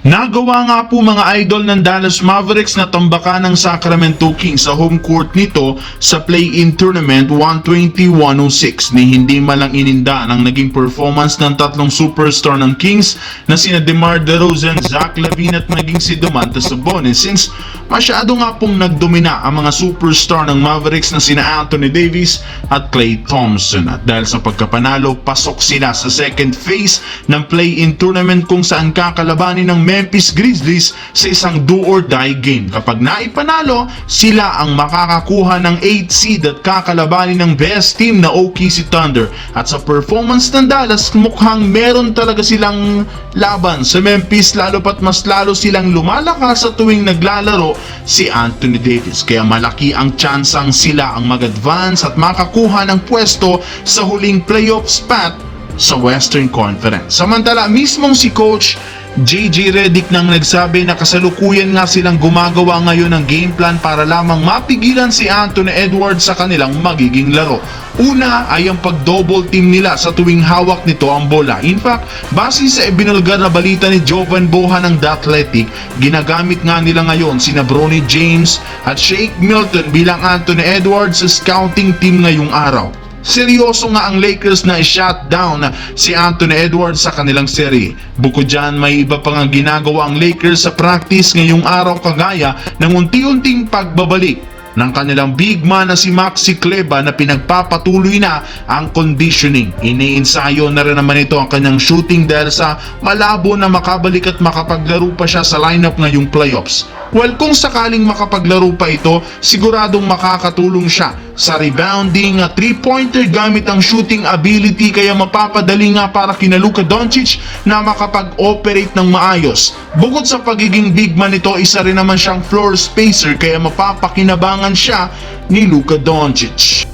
Nagawa nga po mga idol ng Dallas Mavericks na tambakan ng Sacramento Kings sa home court nito sa play-in tournament 120-106 ni hindi malang ininda ng naging performance ng tatlong superstar ng Kings na sina DeMar DeRozan, Zach LaVine at naging si Domantas Sabonis, since masyado nga pong nagdomina ang mga superstar ng Mavericks na sina Anthony Davis at Klay Thompson. At dahil sa pagkapanalo, pasok sila sa second phase ng play-in tournament kung saan kakalabanin ng Memphis Grizzlies sa isang do-or-die game. Kapag naipanalo, sila ang makakakuha ng 8th seed at kakalabanin ng best team na OKC Thunder. At sa performance ng Dallas, mukhang meron talaga silang laban sa Memphis, lalo pat mas lalo silang lumalakas sa tuwing naglalaro si Anthony Davis. Kaya malaki ang tsansang sila ang mag-advance at makakuha ng pwesto sa huling playoff spot sa Western Conference. Samantala, mismong si Coach JJ Redick nang nagsabi na kasalukuyan nga silang gumagawa ngayon ng game plan para lamang mapigilan si Anthony Edwards sa kanilang magiging laro. Una ay ang pag-double team nila sa tuwing hawak nito ang bola. In fact, base sa ibinulgar na balita ni Jovan Bohan ng The Athletic, ginagamit nga nila ngayon sina Bronny James at Shake Milton bilang Anthony Edwards sa scouting team ngayong araw. Seryoso nga ang Lakers na i-shutdown si Anthony Edwards sa kanilang serye. Bukod dyan, may iba pa nga ginagawa ang Lakers sa practice ngayong araw, kagaya ng unti-unting pagbabalik ng kanilang big man na si Maxi Kleber na pinagpapatuloy na ang conditioning. Iniinsayo na rin naman ito ang kanyang shooting dahil sa malabo na makabalik at makapaglaro pa siya sa lineup ngayong playoffs. Well, kung sakaling makapaglaro pa ito, siguradong makakatulong siya sa rebounding at 3-pointer gamit ang shooting ability, kaya mapapadali nga para kina Luka Doncic na makapag-operate ng maayos. Bukod sa pagiging big man nito, isa rin naman siyang floor spacer, kaya mapapakinabangan siya ni Luka Doncic.